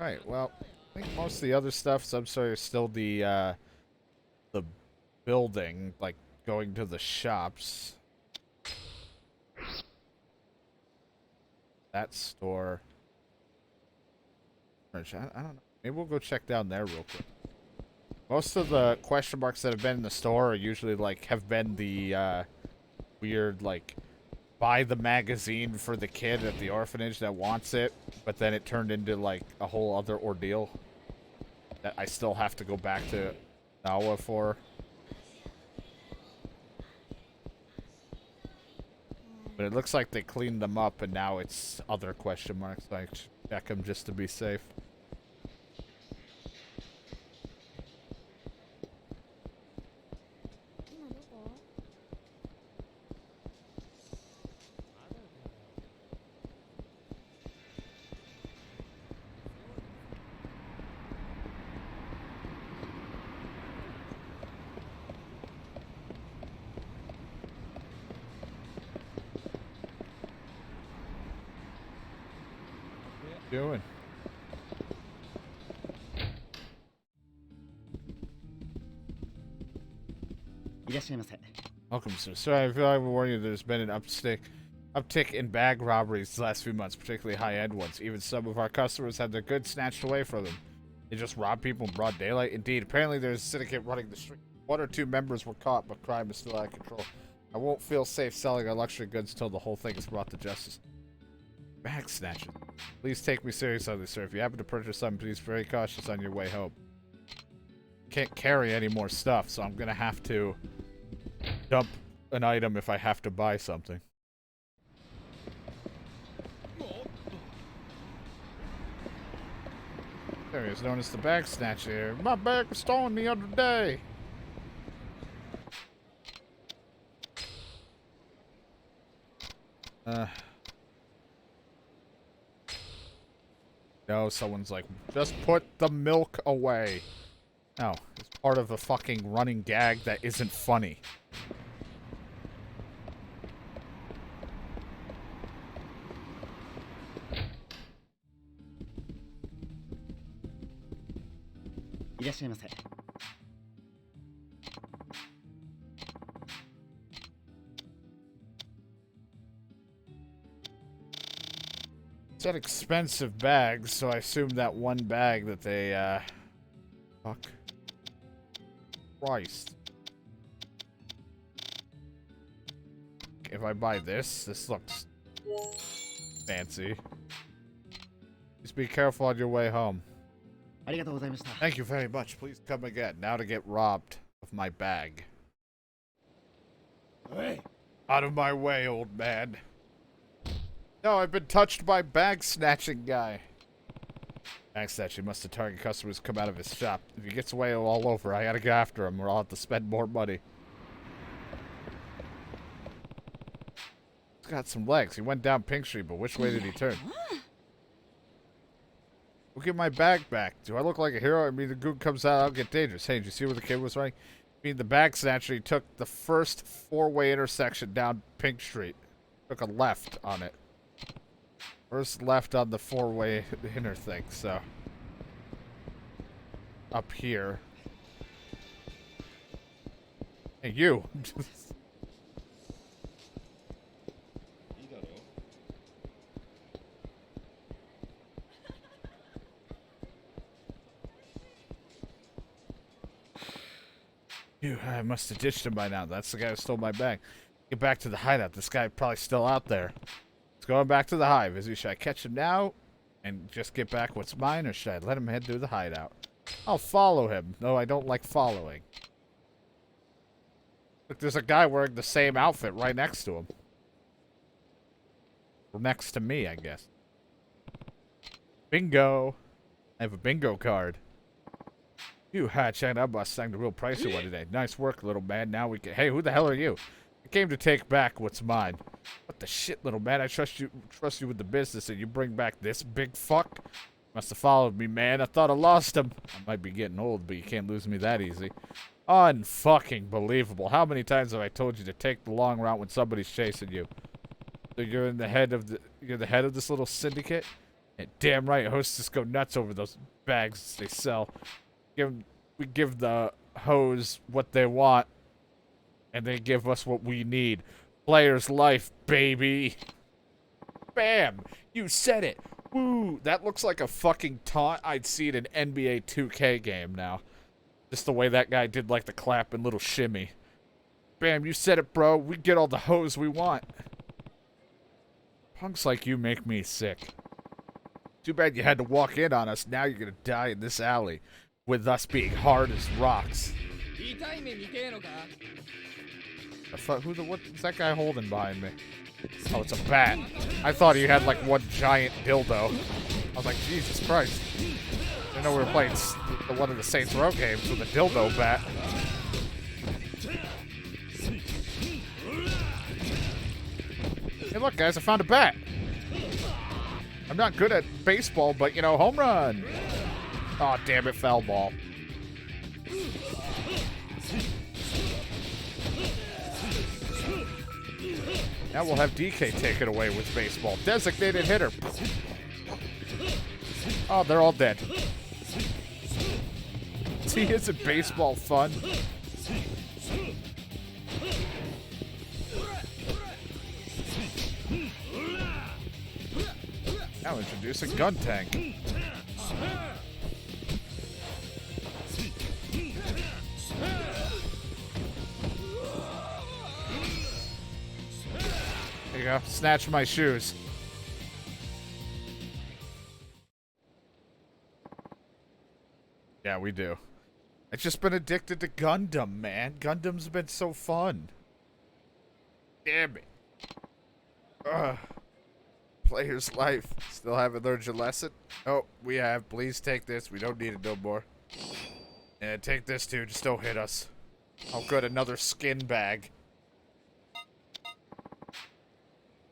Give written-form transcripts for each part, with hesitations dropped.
Right, well, I think most of the other stuff, some sort of still the building, like going to the shops. That store. I don't know. Maybe we'll go check down there real quick. Most of the question marks that have been in the store are usually like have been the weird like buy the magazine for the kid at the orphanage that wants it, but then it turned into like a whole other ordeal that I still have to go back to Nawa for. But it looks like they cleaned them up and now it's other question marks. So I should check them just to be safe. Doing. Welcome, sir. Sorry, I feel like I warn you there's been an uptick in bag robberies the last few months, particularly high-end ones. Even some of our customers had their goods snatched away from them. They just rob people in broad daylight. Indeed, apparently there's a syndicate running the street. One or two members were caught, but crime is still out of control. I won't feel safe selling our luxury goods until the whole thing is brought to justice. Bag snatching. Please take me seriously on this, sir. If you happen to purchase something, please be very cautious on your way home. Can't carry any more stuff, so I'm gonna have to dump an item if I have to buy something. There he is, known as the bag snatcher. My bag was stolen the other day. No, someone's like, just put the milk away. No, it's part of a fucking running gag that isn't funny. Said expensive bags, so I assume that one bag that they, fuck. Christ. If I buy this looks fancy. Just be careful on your way home. Thank you very much. Please come again. Now to get robbed of my bag. Hey. Out of my way, old man. No, I've been touched by bag snatching guy. Bag snatching must have target customers come out of his shop. If he gets away all over, I gotta go after him or I'll have to spend more money. He's got some legs. He went down Pink Street, but which way did he turn? We'll get my bag back. Do I look like a hero? I mean, the goon comes out, I'll get dangerous. Hey, did you see where the kid was running? I mean, the bag snatcher, he took the first four-way intersection down Pink Street. Took a left on it. First left on the four-way inner thing, so. Up here. Hey, you. I must have ditched him by now. That's the guy who stole my bag. Get back to the hideout. This guy probably still out there. Let's go back to the hive. Should I catch him now and just get back what's mine, or should I let him head through the hideout? I'll follow him. No, I don't like following. Look, there's a guy wearing the same outfit right next to him. Or next to me, I guess. Bingo. I have a bingo card. You check out Mustang, the real pricey one today. Nice work, little man. Now we can. Hey, who the hell are you? I came to take back what's mine. What the shit, little man? I trust you with the business, and you bring back this big fuck? Must have followed me, man. I thought I lost him. I might be getting old, but you can't lose me that easy. Unfucking believable. How many times have I told you to take the long route when somebody's chasing you? So you're the head of this little syndicate? Yeah, damn right, hostess go nuts over those bags they sell. We give the hoes what they want, and they give us what we need. Player's life, baby. Bam! You said it. Woo! That looks like a fucking taunt I'd see in an NBA 2K game now. Just the way that guy did like the clap and little shimmy. Bam, you said it, bro. We get all the hoes we want. Punks like you make me sick. Too bad you had to walk in on us. Now you're gonna die in this alley. With us being hard as rocks. What's that guy holding behind me? Oh, it's a bat. I thought he had like one giant dildo. I was like, Jesus Christ. I didn't know we were playing one of the Saints Row games with a dildo bat. Hey, look, guys, I found a bat. I'm not good at baseball, but, you know, home run. Oh, damn it, foul ball. Now we'll have DK take it away with baseball. Designated hitter. Oh, they're all dead. See, isn't baseball fun? Now introducing Gun Tank. There you go. Snatch my shoes. Yeah, we do. I've just been addicted to Gundam, man. Gundam's been so fun. Damn it. Ugh. Player's life. Still haven't learned your lesson? Oh, we have. Please take this. We don't need it no more. And take this too. Just don't hit us. Oh, good. Another skin bag.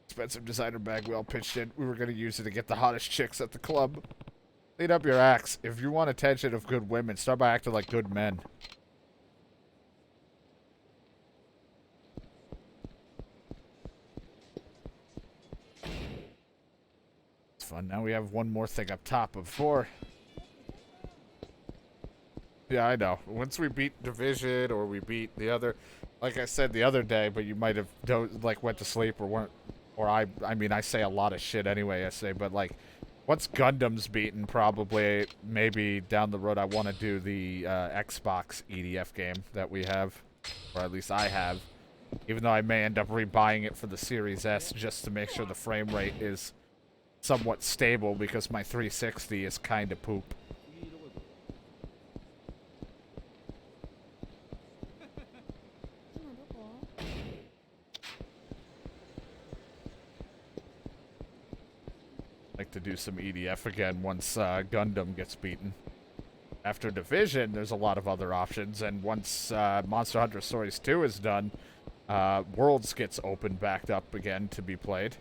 Expensive designer bag we all pitched in. We were going to use it to get the hottest chicks at the club. Clean up your acts. If you want attention of good women, start by acting like good men. It's fun. Now we have one more thing up top of 4. Yeah, I know. Once we beat Division or we beat the other, like I said the other day, but you might have went to sleep or weren't, or I mean, I say a lot of shit anyway yesterday, but like, once Gundam's beaten, probably, maybe down the road, I want to do the Xbox EDF game that we have, or at least I have, even though I may end up rebuying it for the Series S just to make sure the frame rate is somewhat stable because my 360 is kind of poop. Like to do some EDF again once Gundam gets beaten. After Division, there's a lot of other options, and once Monster Hunter Stories 2 is done, Worlds gets opened back up again to be played.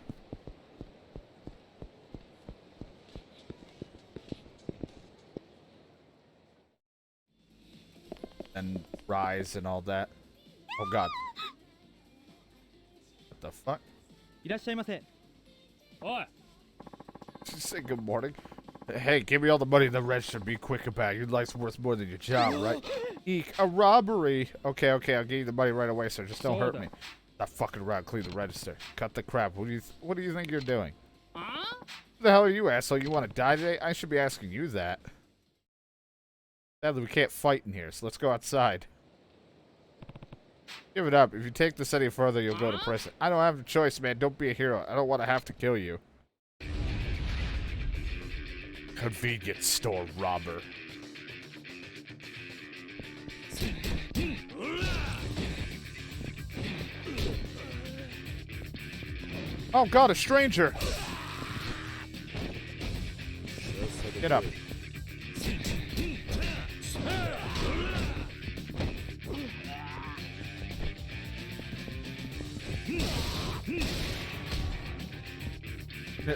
And Rise and all that. Oh god. What the fuck? Oi. Say good morning. Hey, give me all the money in the register. Be quick about it. Your life's worth more than your job, right? Eek, a robbery. Okay, I'll give you the money right away, sir. Just don't hurt me. Stop fucking around. Clean the register. Cut the crap. What do you think you're doing? Huh? Who the hell are you, asshole? You want to die today? I should be asking you that. Sadly, we can't fight in here, so let's go outside. Give it up. If you take this any further, you'll go to prison. I don't have a choice, man. Don't be a hero. I don't want to have to kill you. Convenience store robber. Oh god, a stranger! Get up.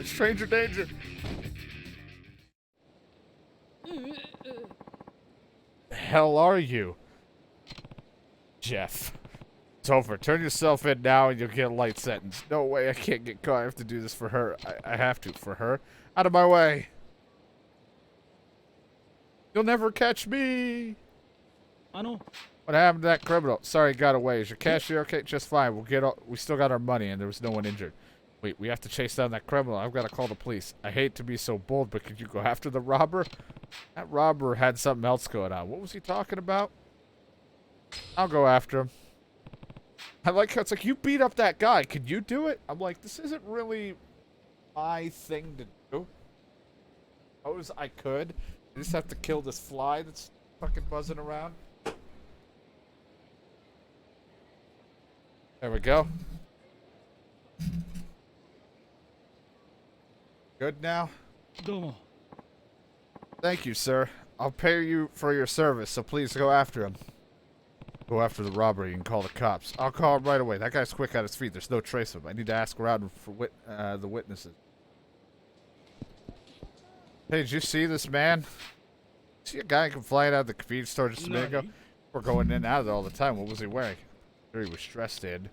Stranger danger! The hell are you? Jeff. It's over. Turn yourself in now and you'll get a light sentence. No way, I can't get caught. I have to do this for her. I have to, for her. Out of my way. You'll never catch me. What happened to that criminal? Sorry, got away. Is your cashier okay? Just fine. We still got our money and there was no one injured. Wait, we have to chase down that criminal. I've got to call the police. I hate to be so bold, but could you go after the robber? That robber had something else going on. What was he talking about? I'll go after him. I like how it's like, you beat up that guy. Could you do it? I'm like, this isn't really my thing to do. Suppose I could. I just have to kill this fly that's fucking buzzing around. There we go. Good now? Thank you, sir. I'll pay you for your service, so please go after him. Go after the robber, you can call the cops. I'll call him right away. That guy's quick on his feet. There's no trace of him. I need to ask around for the witnesses. Hey, did you see this man? See a guy come flying out of the convenience store just a minute ago? We're going in and out of there all the time. What was he wearing? Sure, he was dressed in.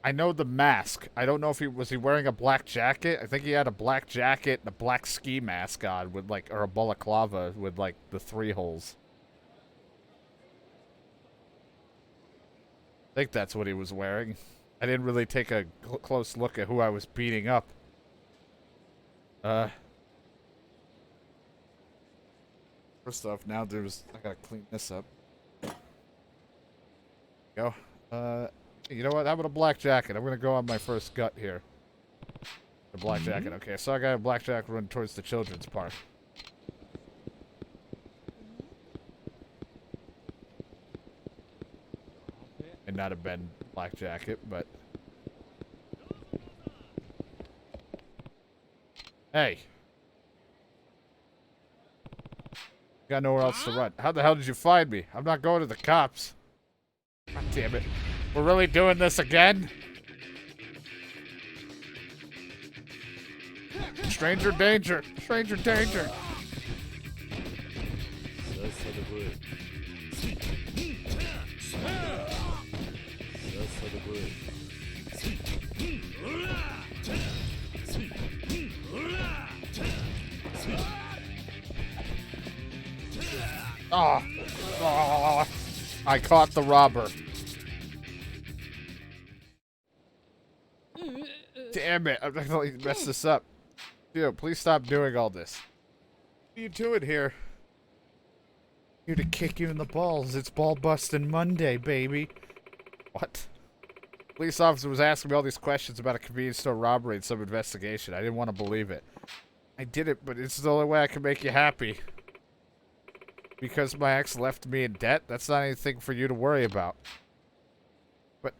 I know the mask. I don't know if was he wearing a black jacket? I think he had a black jacket and a black ski mask on with like, or a balaclava with like the 3 holes. I think that's what he was wearing. I didn't really take a close look at who I was beating up. First off, now I gotta clean this up. Go. You know what? How about a black jacket? I'm gonna go on my first gut here. The black jacket. Okay, so I got a black jacket running towards the children's park. And not a Ben black jacket, but... Hey! Got nowhere else to run. How the hell did you find me? I'm not going to the cops. God damn it. We're really doing this again? Stranger danger! Stranger danger! Oh. Oh. I caught the robber. Damn it, I'm not gonna mess this up. Dude, please stop doing all this. What are you doing here? Here to kick you in the balls. It's ball busting Monday, baby. What? Police officer was asking me all these questions about a convenience store robbery and some investigation. I didn't want to believe it. I did it, but it's the only way I can make you happy. Because my ex left me in debt? That's not anything for you to worry about. But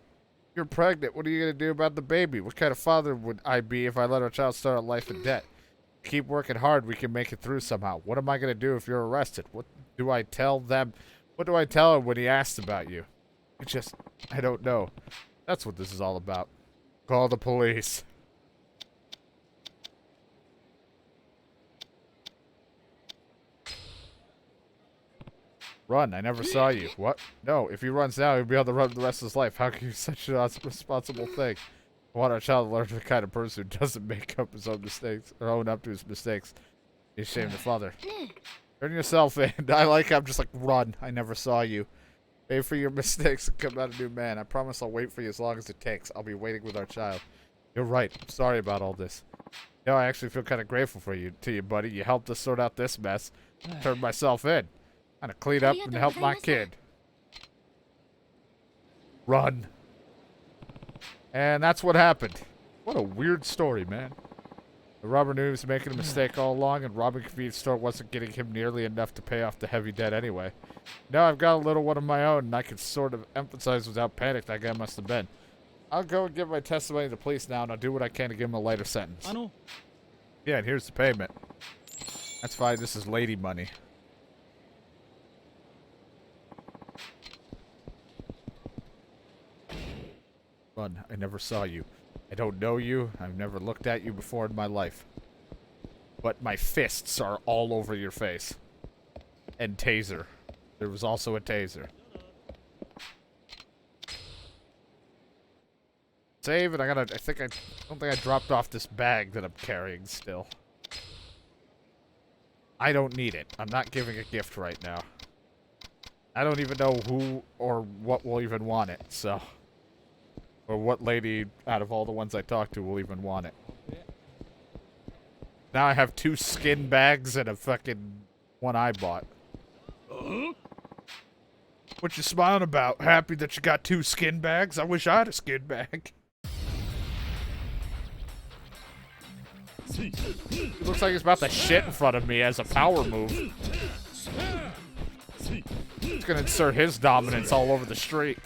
you're pregnant. What are you going to do about the baby? What kind of father would I be if I let our child start a life in debt? Keep working hard. We can make it through somehow. What am I going to do if you're arrested? What do I tell them? What do I tell him when he asks about you? I don't know. That's what this is all about. Call the police. Run. I never saw you. What? No, if he runs now, he'll be able to run the rest of his life. How can you do such an irresponsible thing? I want our child to learn the kind of person who doesn't make up his own mistakes, or own up to his mistakes. He's ashamed of father. Turn yourself in. I'm just like, run. I never saw you. Pay for your mistakes and come out a new man. I promise I'll wait for you as long as it takes. I'll be waiting with our child. You're right. I'm sorry about all this. You know, I actually feel kind of grateful to you, buddy. You helped us sort out this mess. Turned myself in. Kind of clean up and help my kid. Run. And that's what happened. What a weird story, man. The robber knew he was making a mistake all along, and robbing a convenience store wasn't getting him nearly enough to pay off the heavy debt anyway. Now I've got a little one of my own, and I can sort of empathize without panic that guy must have been. I'll go and give my testimony to the police now, and I'll do what I can to give him a lighter sentence. Yeah, and here's the payment. That's fine. This is lady money. Run. I never saw you. I don't know you. I've never looked at you before in my life. But my fists are all over your face. And taser. There was also a taser. Save, and I don't think I dropped off this bag that I'm carrying still. I don't need it. I'm not giving a gift right now. I don't even know who or what will even want it, so. Or what lady out of all the ones I talked to will even want it. Now I have 2 skin bags and a fucking one I bought. What you smiling about? Happy that you got 2 skin bags? I wish I had a skin bag. He looks like he's about to shit in front of me as a power move. He's gonna insert his dominance all over the street.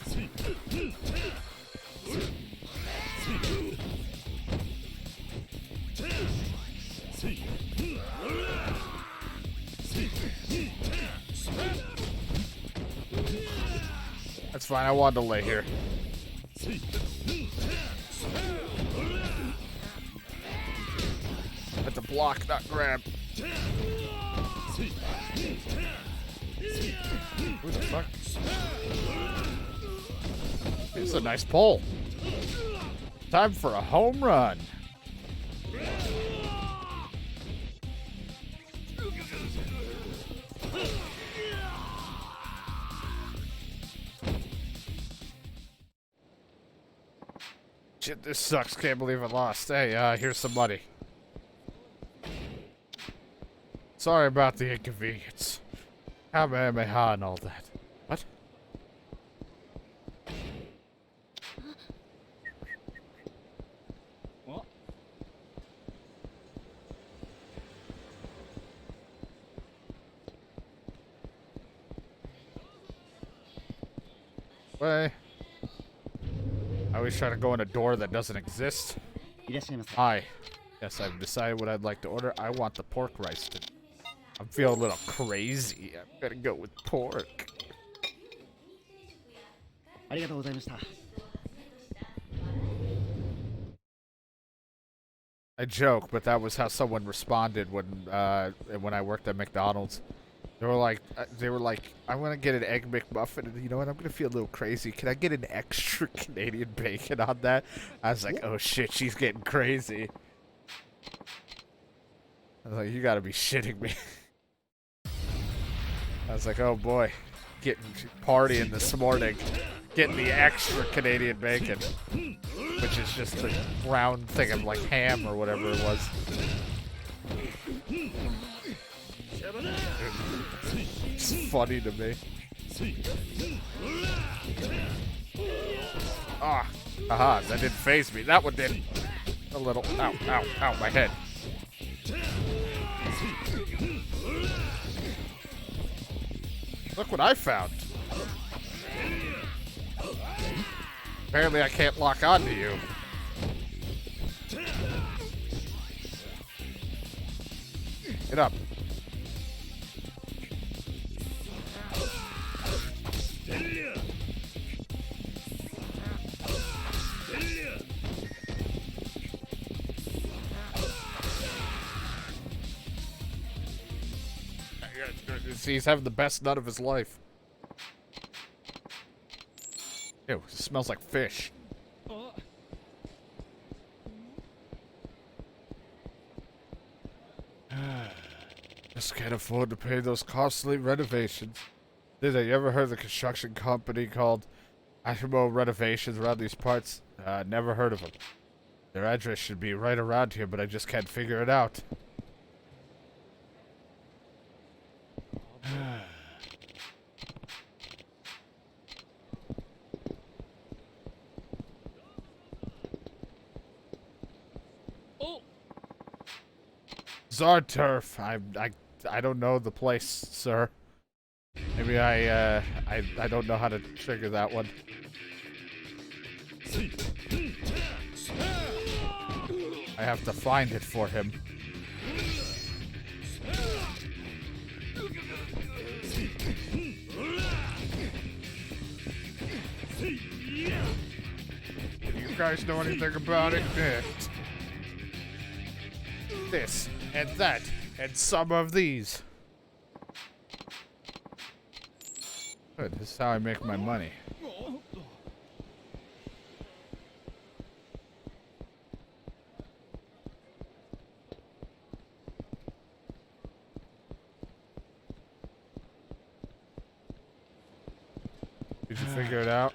That's fine, I wanted to lay here. Have to block, not grab. Who the fuck? This is a nice pull. Time for a home run. Shit, this sucks. Can't believe I lost. Hey, here's some money. Sorry about the inconvenience. Kamehameha and all that. What? What? I always try to go in a door that doesn't exist. Hi. Yes, I've decided what I'd like to order. I want the pork rice. I'm feeling a little crazy. I'm gonna go with pork. I joke, but that was how someone responded when I worked at McDonald's. They were like, I want to get an egg McMuffin, and you know what? I'm gonna feel a little crazy. Can I get an extra Canadian bacon on that? I was like, oh shit, she's getting crazy. I was like, you gotta be shitting me. I was like, oh boy, getting partying this morning, getting the extra Canadian bacon, which is just the round thing of like ham or whatever it was. It's funny to me. Ah, aha, that didn't faze me. That one did. A little. Ow, ow, ow, my head. Look what I found. Apparently I can't lock onto you. Get up. See, he's having the best nut of his life. Ew, it smells like fish. Just can't afford to pay those costly renovations. Did you ever heard of the construction company called Ashimo Renovations around these parts? Never heard of them. Their address should be right around here, but I just can't figure it out. Zarturf. I don't know the place, sir. Maybe I don't know how to trigger that one. I have to find it for him. Do you guys know anything about it? This and that and some of these. Good, this is how I make my money. Did you figure it out?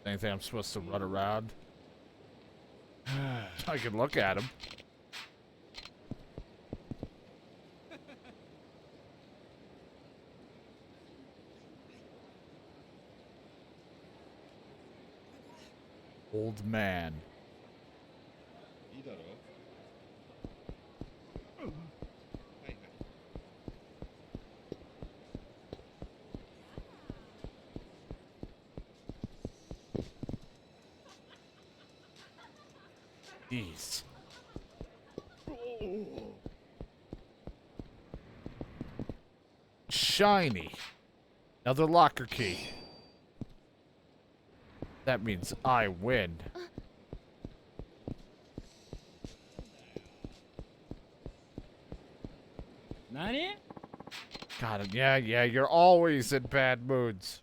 Anything I'm supposed to run around? I can look at him. Old man. Jeez. Shiny. Another locker key. That means I win. Nani? Got it. Yeah, you're always in bad moods.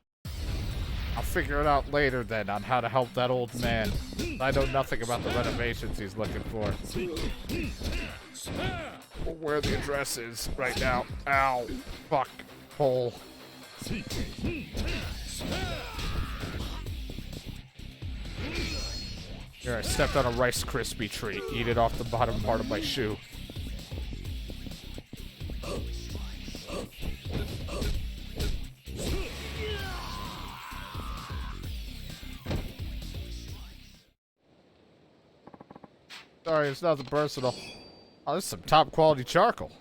I'll figure it out later then on how to help that old man. I know nothing about the renovations he's looking for. Or where the address is right now. Ow. Fuck. Hole. Here, I stepped on a Rice Krispie treat. Eat it off the bottom part of my shoe. Sorry, it's nothing personal. Oh, this is some top quality charcoal.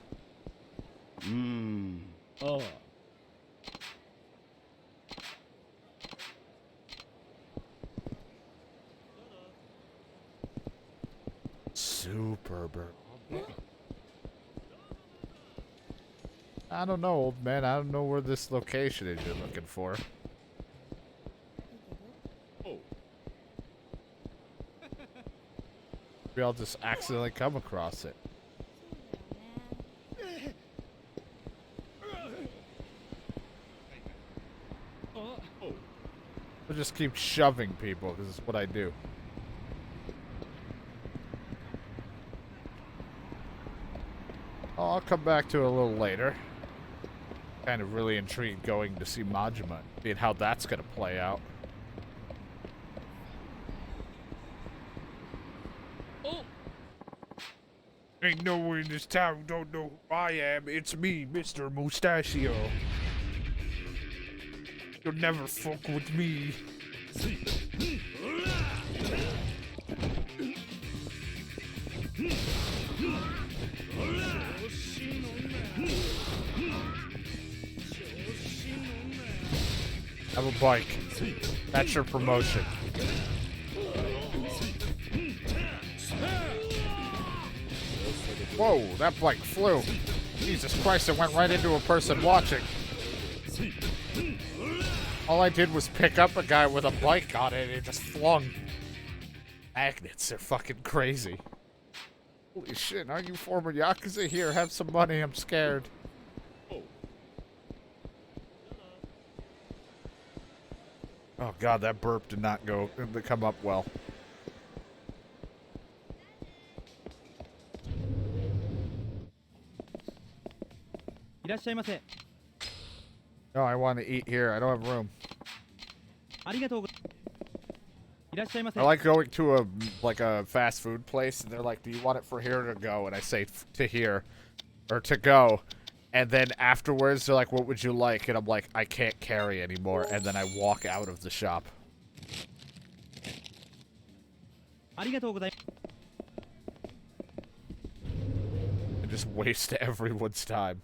Oh. Super burn. I don't know, old man. I don't know where this location is you're looking for. Maybe I'll just accidentally come across it. I'll just keep shoving people, because it's what I do. Oh, I'll come back to it a little later. Kind of really intrigued going to see Majima, seeing how that's going to play out. Ain't no one in this town who don't know who I am. It's me, Mr. Mustachio. You'll never fuck with me. Have a bike. That's your promotion. Whoa, that bike flew. Jesus Christ, it went right into a person watching. All I did was pick up a guy with a bike on it and it just flung. Magnets are fucking crazy. Holy shit, are you former Yakuza? Here, have some money, I'm scared. Oh god, that burp did not come up well. No, I want to eat here. I don't have room. I like going to a fast food place, and they're like, "Do you want it for here or to go?" And I say to here, or to go. And then afterwards, they're like, "What would you like?" And I'm like, "I can't carry anymore." And then I walk out of the shop. I just waste everyone's time.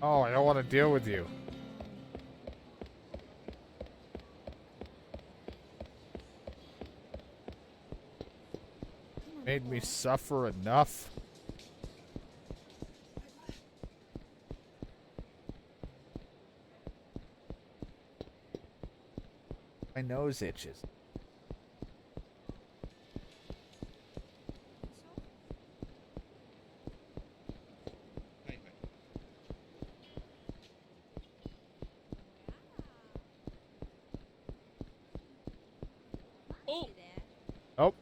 Oh, I don't want to deal with you. Made me suffer enough. My nose itches. Oh.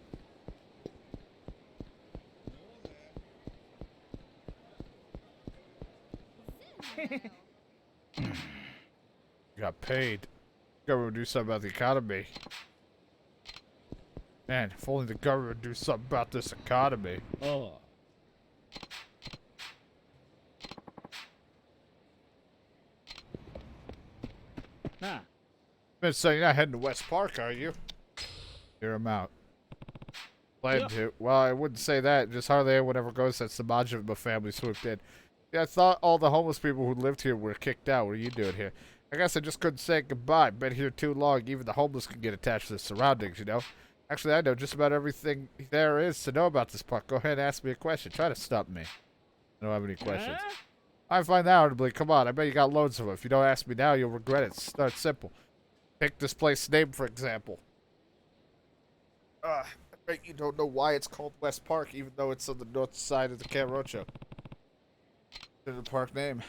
Got paid. Government would do something about the economy. Man, if only the government would do something about this economy. Oh. Nah. Been saying you're not heading to West Park, are you? Hear him out. Plan to. Well, I wouldn't say that. Just hardly anyone ever goes since the Majima family swooped in. Yeah, I thought all the homeless people who lived here were kicked out. What are you doing here? I guess I just couldn't say goodbye. Been here too long. Even the homeless can get attached to the surroundings, you know? Actually, I know just about everything there is to know about this park. Go ahead and ask me a question. Try to stump me. I don't have any questions. I find that hard to believe. Come on, I bet you got loads of them. If you don't ask me now, you'll regret it. Start simple. Take this place's name, for example. I bet you don't know why it's called West Park, even though it's on the north side of the Kamurocho. To the park name.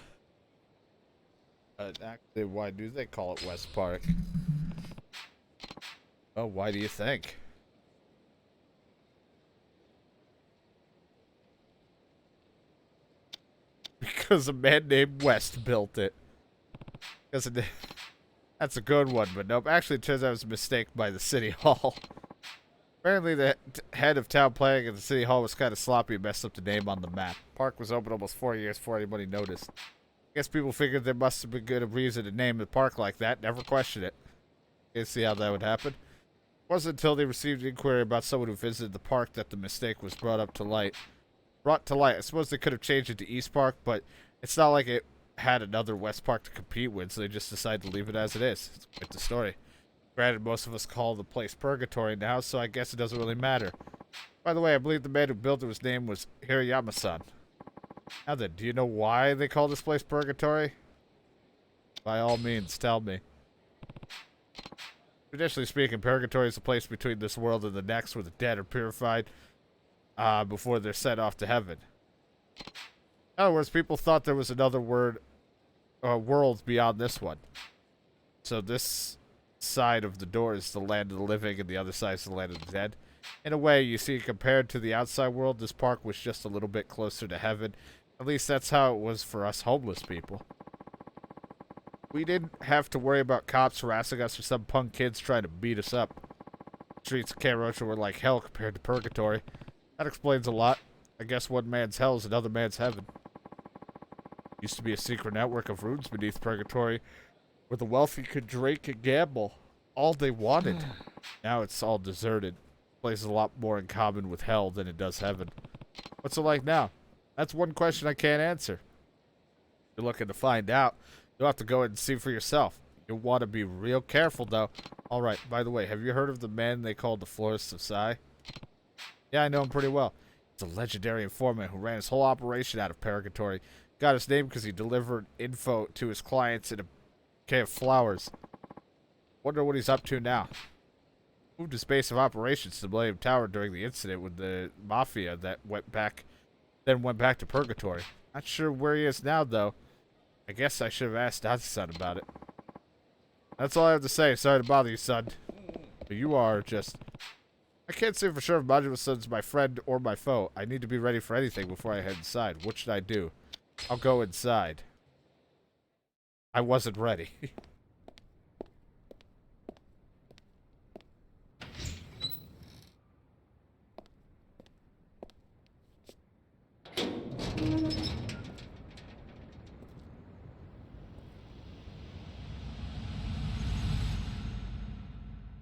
Actually, why do they call it West Park? Oh, why do you think? Because a man named West built it. That's a good one, but nope. Actually, it turns out it was a mistake by the city hall. Apparently, the head of town planning at the city hall was kind of sloppy and messed up the name on the map. Park was open almost 4 years before anybody noticed. I guess people figured there must have been good reason to name the park like that. Never questioned it. You see how that would happen? It wasn't until they received an inquiry about someone who visited the park that the mistake was brought to light. I suppose they could have changed it to East Park, but it's not like it had another West Park to compete with, so they just decided to leave it as it is. It's quite the story. Granted, most of us call the place Purgatory now, so I guess it doesn't really matter. By the way, I believe the man who built it, his name was Hirayama-san. Now then, do you know why they call this place Purgatory? By all means, tell me. Traditionally speaking, Purgatory is a place between this world and the next where the dead are purified before they're sent off to heaven. In other words, people thought there was another world beyond this one. So this side of the door is the land of the living and the other side is the land of the dead. In a way, you see, compared to the outside world, this park was just a little bit closer to heaven. At least that's how it was for us homeless people. We didn't have to worry about cops harassing us or some punk kids trying to beat us up. Streets of Kamurocho were like hell compared to Purgatory. That explains a lot. I guess one man's hell is another man's heaven. Used to be a secret network of rooms beneath Purgatory where the wealthy could drink and gamble all they wanted. Now it's all deserted. The place is a lot more in common with hell than it does heaven. What's it like now? That's one question I can't answer. If you're looking to find out, you'll have to go and see for yourself. You'll want to be real careful, though. Alright, by the way, have you heard of the man they called the Florist of Sai? Yeah, I know him pretty well. He's a legendary informant who ran his whole operation out of Purgatory. Got his name because he delivered info to his clients in a bouquet of flowers. Wonder what he's up to now. Moved his base of operations to the Millennium Tower during the incident with the Mafia that went back to Purgatory. Not sure where he is now, though. I guess I should have asked Dodge-san about it. That's all I have to say. Sorry to bother you, son. But you are just... I can't say for sure if Majima-san's my friend or my foe. I need to be ready for anything before I head inside. What should I do? I'll go inside. I wasn't ready.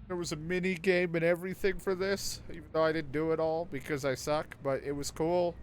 There was a mini game and everything for this, even though I didn't do it all because I suck, but it was cool.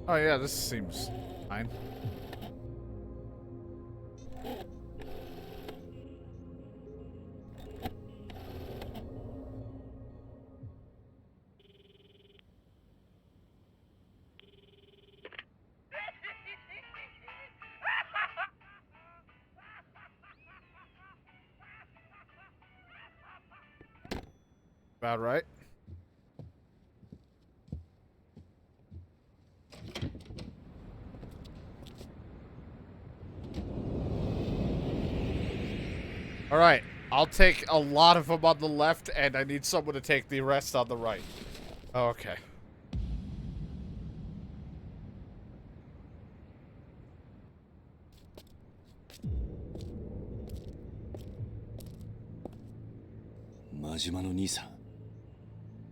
Oh yeah, this seems fine. About right. All right. I'll take a lot of them on the left, and I need someone to take the rest on the right. Okay. Majima no Nisa.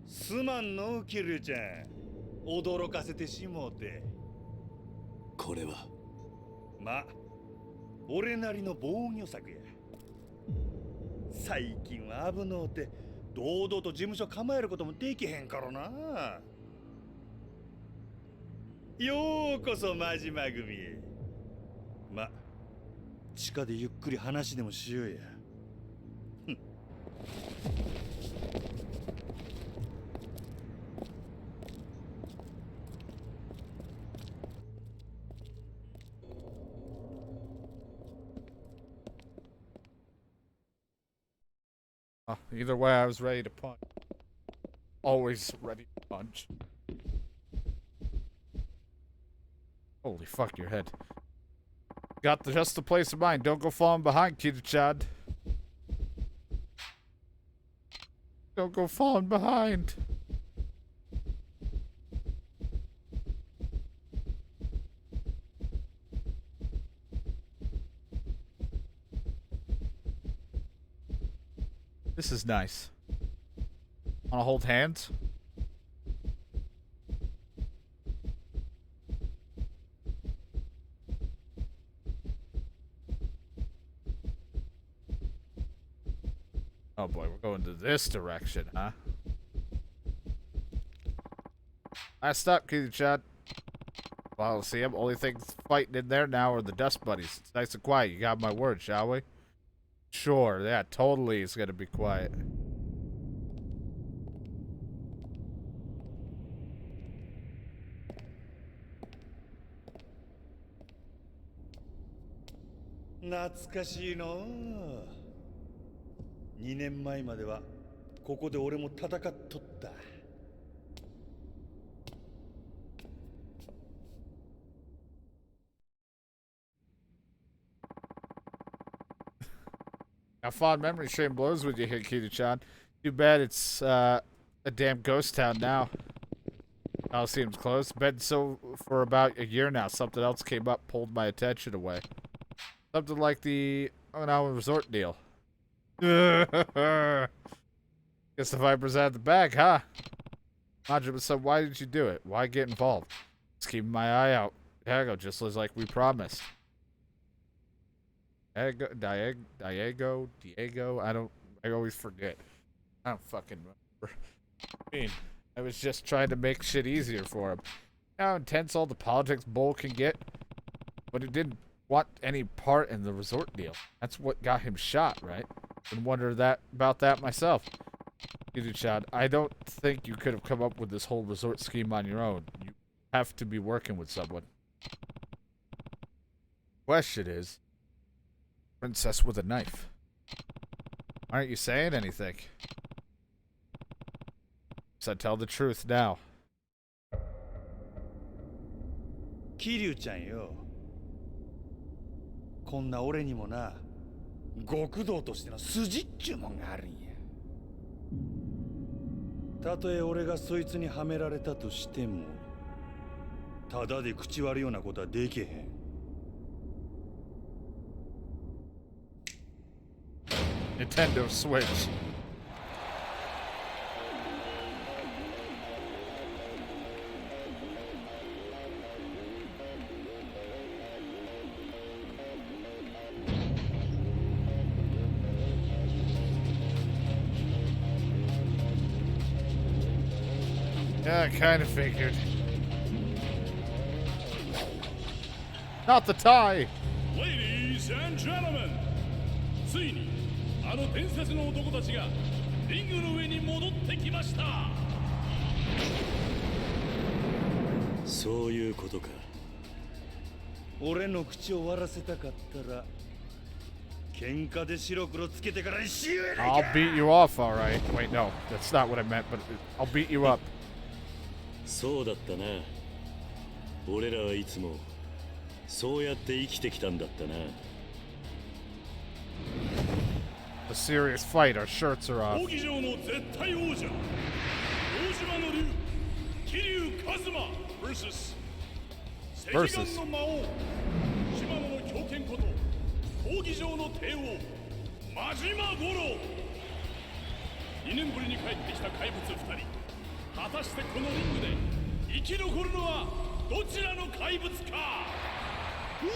すまんのキリュウちゃん、驚かせてしもうて。これはま、俺なりの防御策や。最近は危のうて堂々と事務所構えることもできへんからな。ようこそ真島組へ。ま、地下でゆっくり話でもしようや。Either way, I was ready to punch. Always ready to punch. Holy fuck, your head. Got just the place of mind. Don't go falling behind, Kiryu-chan. Don't go falling behind. This is nice. Wanna hold hands? Oh boy, we're going to this direction, huh? Last up, Kiryu-chan. Well, see, only things fighting in there now are the dust buddies. It's nice and quiet. You got my word, shall we? Sure, yeah, totally is gonna be quiet. $2年前まではここで俺も戦っとった。A fond memory train blows with you here, Kiryu-chan. Too bad it's a damn ghost town now. All seems closed. Been so for about a year now. Something else came up, pulled my attention away. Something like the Okinawa resort deal. Guess the Viper's out of the bag, huh? Majima said, why did you do it? Why get involved? Just keeping my eye out. Diego, just as like we promised. Diego, I always forget. I don't fucking remember. I mean, I was just trying to make shit easier for him. You know how intense all the politics bull can get? But he didn't want any part in the resort deal. That's what got him shot, right? Been wondering about that myself. Kiryu-chan, I don't think you could have come up with this whole resort scheme on your own. You have to be working with someone. Question is, princess with a knife. Aren't you saying anything? So tell the truth now. キリュウちゃんよ。こんな俺にもな、極道としての筋っちゅうもんがあるんや。たとえ俺がそいつにはめられたとしても、ただで口割るようなことはできへん。Nintendo Switch. Yeah, I kind of figured. Not the tie! Ladies and gentlemen, ついにあの伝説の男たちがリングの上に戻ってきました。そういうことか。俺の口を割らせたかったら喧嘩で白黒つけてからにしようやない I'll か beat you off, alright. Wait, no. That's not what I meant, but I'll beat you up. そうだったな。俺らはいつもそうやって生きてきたんだったな。A serious fight, our shirts are off. 闘技場の絶対王者堂島の竜桐生一馬 vs 石岩の魔王島野の狂犬こと闘技場の帝王真島五郎。2年ぶりに帰ってきた怪物2人。果たしてこのリングで生き残るのはどちらの怪物か。いや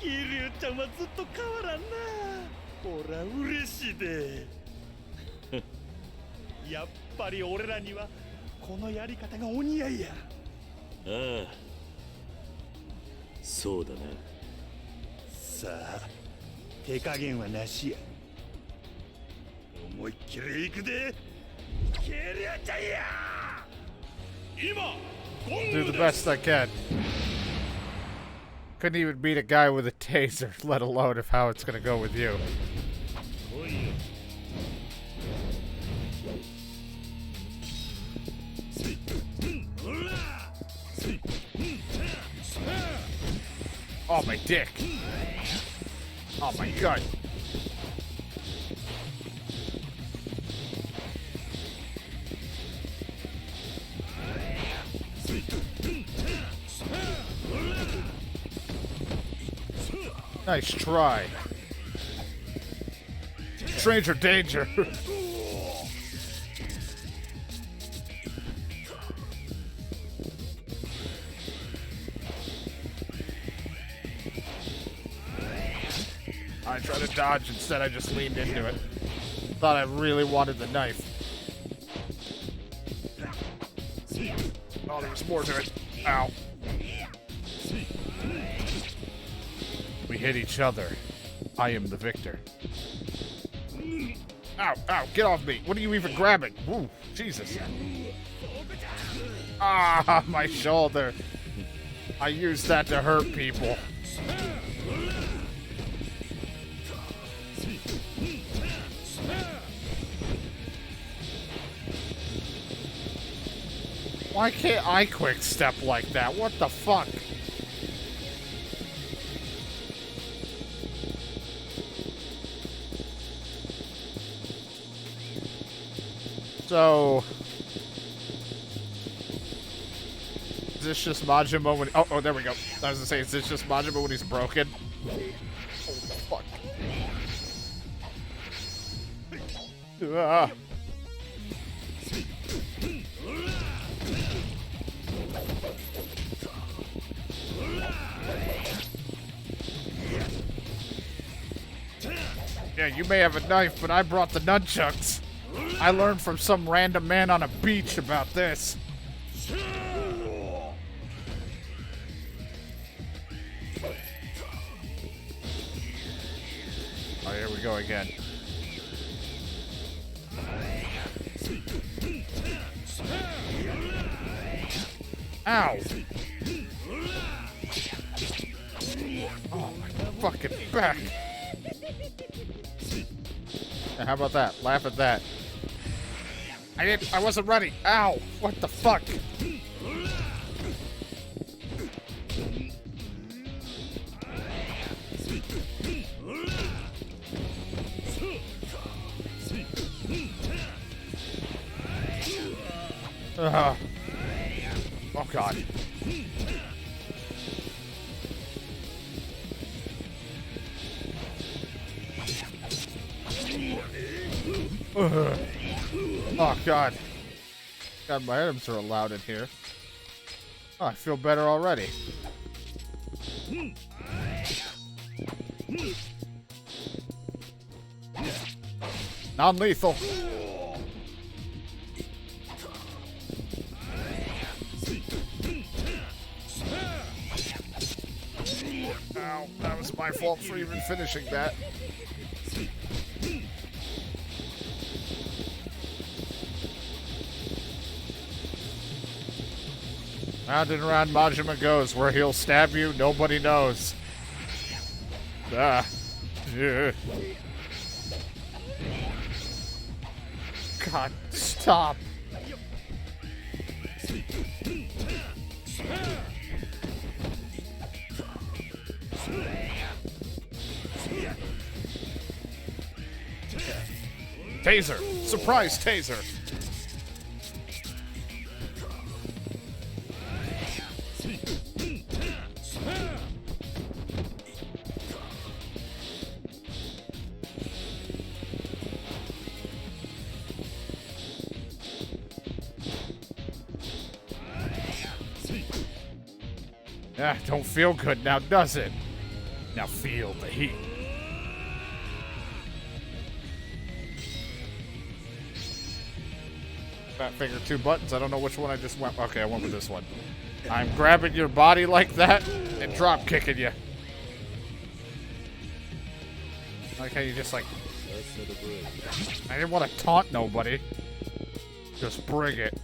桐生ちゃんはずっと変わらんな。ほら嬉しいでやっぱり俺らにはこのやり方がお似合いや。ああ、そうだな。さあ手加減はなしや。思いっきり行くで桐生ちゃんや。今ゴ Do ン the グで best す。 I can. Couldn't even beat a guy with a taser, let alone of how it's gonna go with you. 来いよ。Oh, my dick. Oh, my god. Nice try. Stranger danger. I tried to dodge, instead I just leaned into it. Thought I really wanted the knife. Oh, there was more to it. Ow. We hit each other. I am the victor. Ow, ow, get off me. What are you even grabbing? Woo, Jesus. Ah, my shoulder. I used that to hurt people. Why can't I quick step like that? What the fuck? So, is this just Majima when? Oh, there we go. I was gonna say, is this just Majima when he's broken? Oh fuck! Ah. Yeah, you may have a knife, but I brought the nunchucks. I learned from some random man on a beach about this. Oh, here we go again. Ow! Oh, my fucking back. Now, how about that? Laugh at that. I wasn't ready. Ow! What the fuck? Oh god. Oh god. God, my items are allowed in here. Oh, I feel better already. Non-lethal. Ow, that was my fault for even finishing that. Round and round Majima goes. Where he'll stab you, nobody knows. Ah. Yeah. God, stop. Taser! Surprise taser! Ah, don't feel good now, does it? Now feel the heat. Fat finger, 2 buttons. I don't know which one I just went. Okay, I went with this one. I'm grabbing your body like that and drop kicking you. I like how you just like. I didn't want to taunt nobody. Just bring it.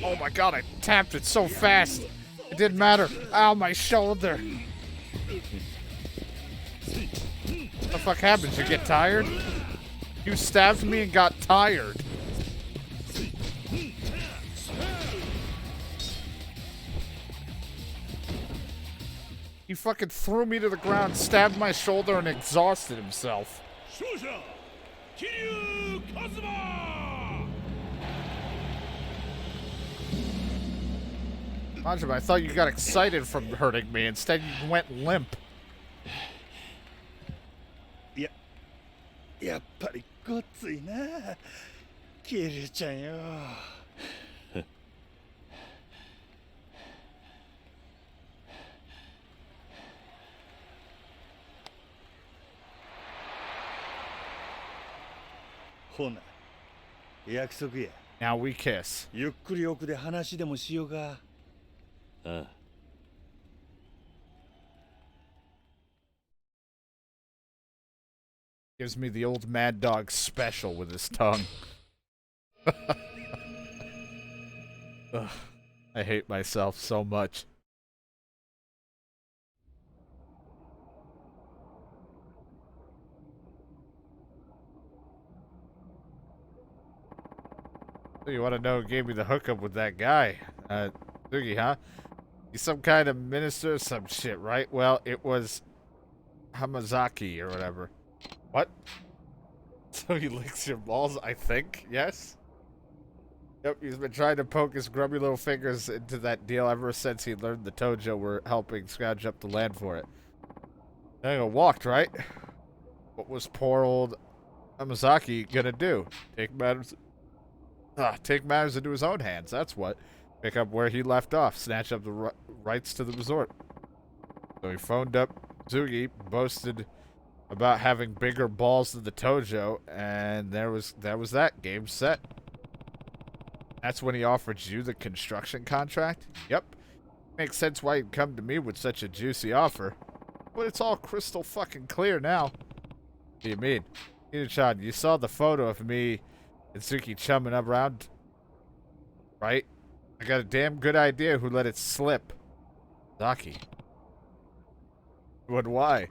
Oh my god, I tapped it so fast. It didn't matter. Ow, my shoulder. What the fuck happens? You get tired? You stabbed me and got tired. He fucking threw me to the ground, stabbed my shoulder, and exhausted himself. Shouja Kiryu Kazuma! Majima, I thought you got excited from hurting me. Instead, you went limp. やっぱりごっついな、キリュウちゃんよ。ほな、約束や。Now we kiss. ゆっくり奥で話でもしようか。ああ。Gives me the old Mad Dog special with his tongue. Ugh, I hate myself so much. So you want to know who gave me the hookup with that guy? Sugi, huh? He's some kind of minister or some shit, right? Well, it was Hamazaki or whatever. What? So he licks your balls, I think? Yes? Yep, he's been trying to poke his grubby little fingers into that deal ever since he learned the Tojo were helping scrounge up the land for it. Dang, walked, right? What was poor old Hamazaki gonna do? Take matters into his own hands, that's what. Pick up where he left off, snatch up the rights to the resort. So he phoned up Zugi, boasted about having bigger balls than the Tojo, and that was that. Game set. That's when he offered you the construction contract? Yep. Makes sense why he'd come to me with such a juicy offer. But it's all crystal fucking clear now. What do you mean? Inu-chan, you saw the photo of me and Suki chumming up around, right? I got a damn good idea who let it slip. Zaki. But why?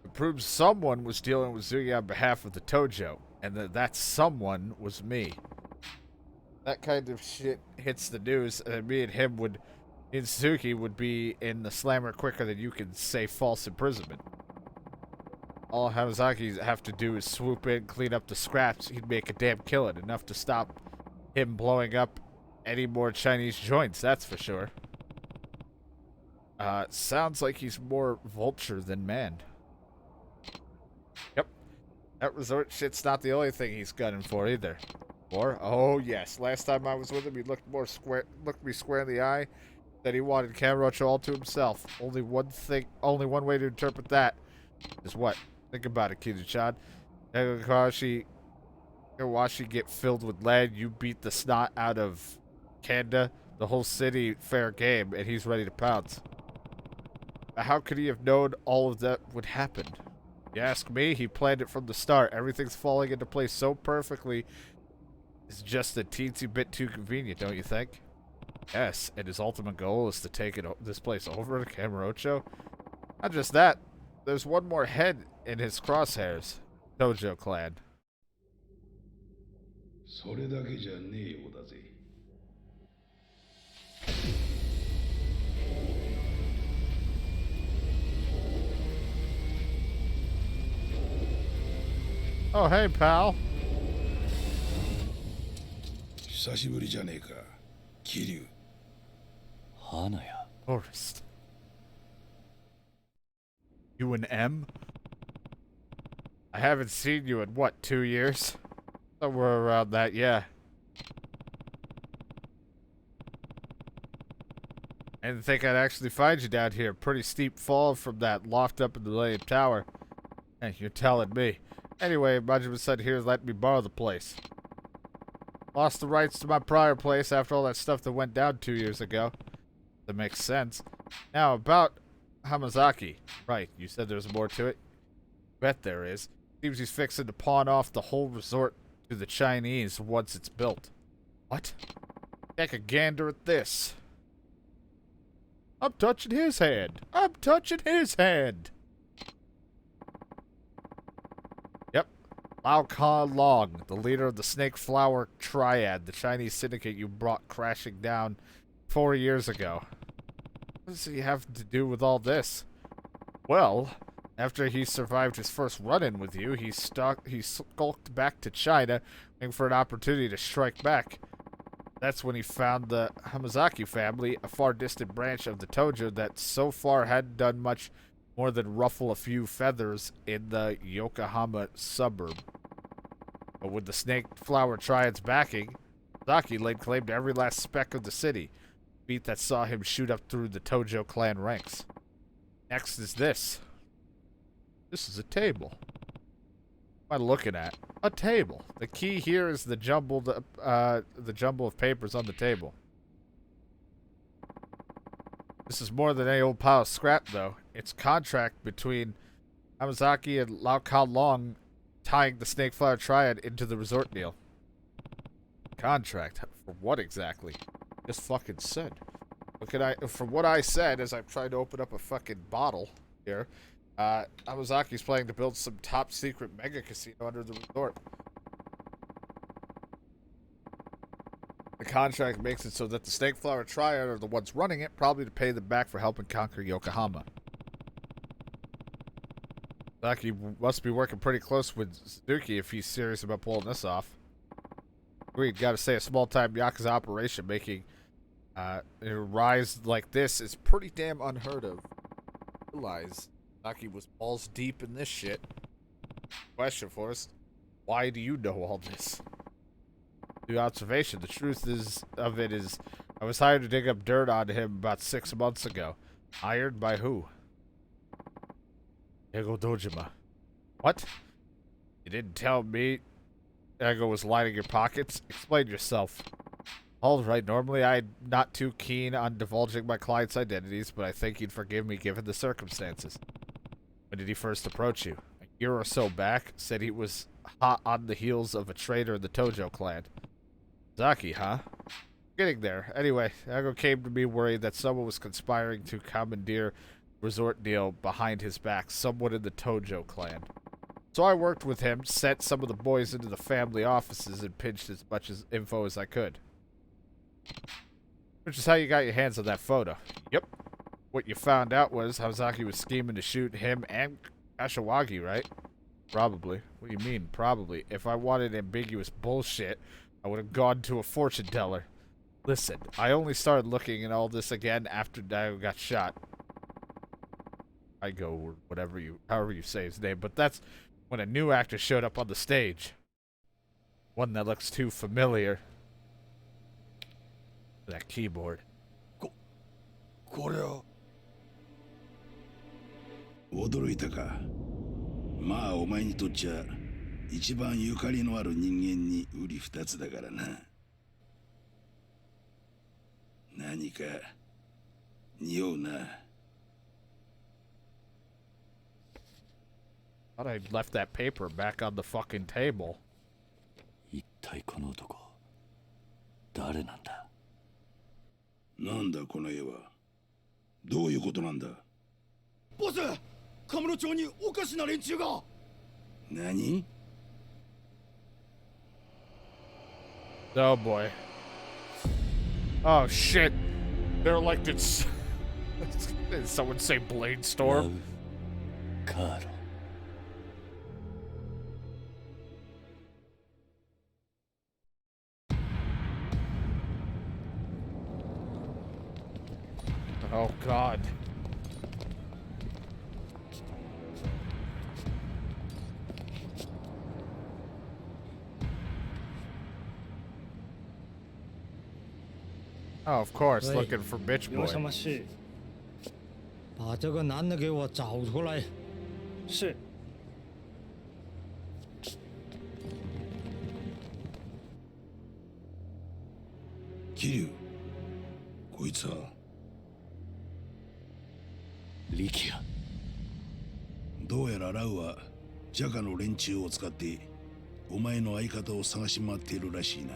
It proves someone was dealing with Zugi on behalf of the Tojo, and that someone was me. That kind of shit hits the news, and me and Suki would be in the slammer quicker than you can say false imprisonment. All Hamazaki have to do is swoop in, clean up the scraps. He'd make a damn killing, enough to stop him blowing up any more Chinese joints, that's for sure. Sounds like he's more vulture than man. Yep. That resort shit's not the only thing he's gunning for either. Or, oh yes, last time I was with him, he looked me square in the eye, that he wanted Kamurocho all to himself. Only one way to interpret that is what? Think about it, Kizu-chan. Kawashi get filled with lead, you beat the snot out of Kanda, the whole city fair game, and he's ready to pounce. How could he have known all of that would happen? You ask me, he planned it from the start. Everything's falling into place so perfectly. It's just a teensy bit too convenient, don't you think? Yes, and his ultimate goal is to take this place over to Kamurocho. Not just that, there's one more head in his crosshairs. Tojo Clan. それだけじゃねえようだぜ。Oh, hey, pal. 久しぶりじゃねえか、桐生。花屋。 Forest. You and M? I haven't seen you in, what, 2 years? Somewhere around that, yeah. I didn't think I'd actually find you down here. Pretty steep fall from that loft up in the Millennium Tower. Hey, you're telling me. Anyway, Majima said here let me borrow the place. Lost the rights to my prior place after all that stuff that went down 2 years ago. That makes sense. Now, about Hamazaki. Right, you said there's more to it? Bet there is. Seems he's fixing to pawn off the whole resort to the Chinese once it's built. What? Take a gander at this. I'm touching his hand. I'm touching his hand. Yep. Lao Ka Long, the leader of the Snake Flower Triad, the Chinese syndicate you brought crashing down 4 years ago. What does he have to do with all this? Well, after he survived his first run-in with you, he skulked back to China, waiting for an opportunity to strike back. That's when he found the Hamazaki family, a far distant branch of the Tojo that so far hadn't done much more than ruffle a few feathers in the Yokohama suburb. But with the Snake Flower Triad's backing, Hamazaki laid claim to every last speck of the city, a feat that saw him shoot up through the Tojo clan ranks. Next is this. This is a table. What am I looking at? A table. The key here is the jumble of papers on the table. This is more than any old pile of scrap, though. It's contract between Hamazaki and Lao Ka Long tying the Snake Flower Triad into the resort deal. Contract? For what exactly? Just fucking said. From what I said, as I'm trying to open up a fucking bottle here, Hamazaki's planning to build some top secret mega casino under the resort. The contract makes it so that the Snake Flower Triad are the ones running it, probably to pay them back for helping conquer Yokohama. Saki must be working pretty close with Suzuki if he's serious about pulling this off. Agreed, gotta say a small-time Yakuza operation making a rise like this is pretty damn unheard of. Realize Saki was balls deep in this shit. Question for us, why do you know all this? The observation, the truth is I was hired to dig up dirt on him about 6 months ago. Hired by who? Ego Dojima. What? You didn't tell me Ego was lining your pockets? Explain yourself. Alright, normally I'm not too keen on divulging my clients' identities, but I think he'd forgive me given the circumstances. When did he first approach you? A year or so back, said he was hot on the heels of a traitor in the Tojo Clan. Zaki, huh? Getting there. Anyway, Ego came to me worried that someone was conspiring to commandeer resort deal behind his back, someone in the Tojo Clan. So I worked with him, sent some of the boys into the family offices, and pinched as much info as I could. Which is how you got your hands on that photo. Yep. What you found out was Hamazaki was scheming to shoot him and Kashiwagi, right? Probably. What do you mean, probably? If I wanted ambiguous bullshit, I would have gone to a fortune teller. Listen, I only started looking at all this again after Daigo got shot. Daigo, or however you say his name, but that's when a new actor showed up on the stage. One that looks too familiar. That keyboard. これは驚いたか。まあお前にとっちゃ一番ゆかりのある人間に瓜二つだからな。何か匂うな。Thought I left that paper back on the fucking table. 一体この男誰なんだ。なんだこの絵は。どういうことなんだ。ボス、カムロ町におかしな連中が。何？ Oh boy. Oh shit. They're like this. Did someone say Blade Storm? カーロ。 Oh god. Oh, of course, Wait. looking for bitch 有 boy. 什么事？把这个男的给我找出来。是。桐生、こいつは。力也。どうやらラウはジャカの連中を使ってお前の相方を探し回っているらしいな。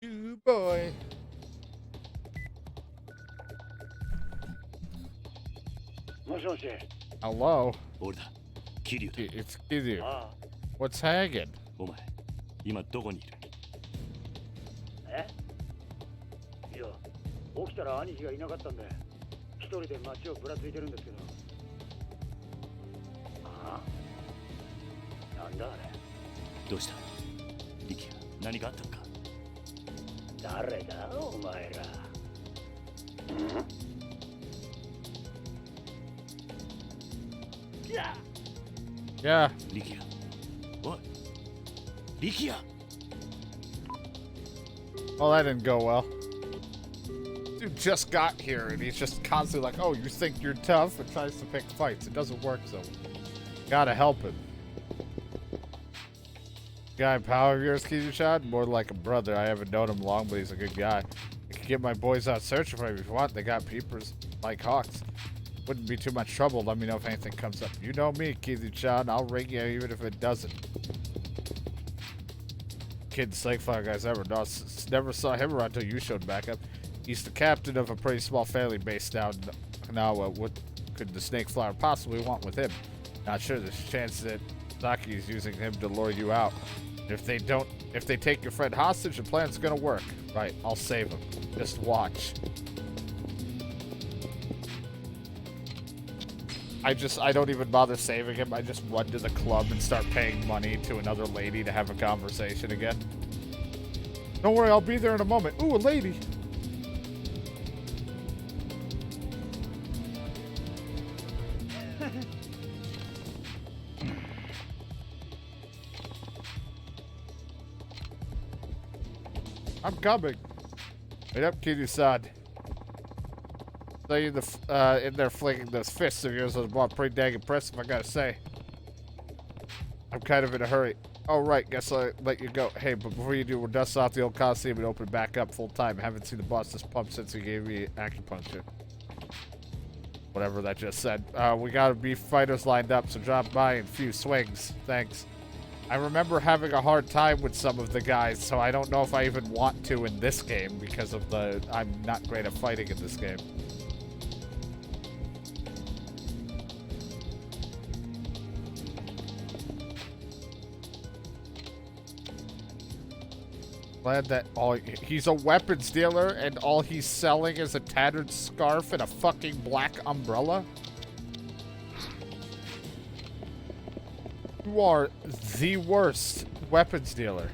You boy. もしもし。 Hello. 俺だ。桐生だ。 It's Kiryu. ああ、 What's hanging? お前今どこにいる。え？いや、起きたら兄貴がいなかったんで、一人で街をぶらついてるんですけど。ああ？なんだあれ？どうした。力也何かあったのか。誰だお前ら。Yeah. 力也。おい。力也。 Well, that didn't go well. Dude just got here and he's just constantly like, oh, you think you're tough, and tries to pick fights. It doesn't work, so gotta help him. Guy, power of yours, Kiryu-chan? More like a brother. I haven't known him long, but he's a good guy. I can get my boys out searching for him if you want. They got peepers like hawks. Wouldn't be too much trouble. Let me know if anything comes up. You know me, Kiryu-chan. I'll ring you even if it doesn't. Kid Snakefire guys never saw him around until you showed back up. He's the captain of a pretty small family based down now. What could the Snakeflower possibly want with him? Not sure. There's a chance that Zaki's using him to lure you out. If they take your friend hostage, the plan's gonna work. Right, I'll save him. Just watch. I don't even bother saving him. I just run to the club and start paying money to another lady to have a conversation again. Don't worry, I'll be there in a moment. Ooh, a lady. I'm coming. Wait up, Kiryu-san. So you in there flinging those fists of yours was pretty dang impressive, I gotta say. I'm kind of in a hurry. Oh, right, guess I'll let you go. Hey, but before you do, we'll dust off the old Coliseum and open back up full time. Haven't seen the boss this pump since he gave me acupuncture. Whatever that just said. We gotta be fighters lined up, so drop by in a few swings. Thanks. I remember having a hard time with some of the guys, so I don't know if I even want to in this game because of I'm not great at fighting in this game. Glad that he's a weapons dealer and all he's selling is a tattered scarf and a fucking black umbrella? You are the worst weapons dealer.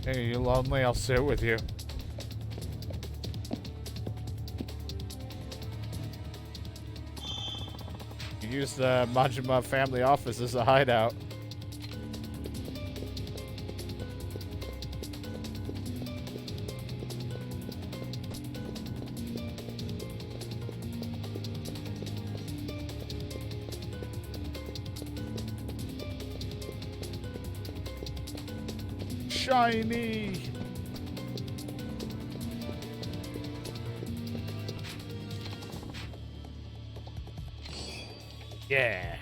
Hey, you lonely? I'll sit with you. You use the Majima family office as a hideout. shiny. Yeah.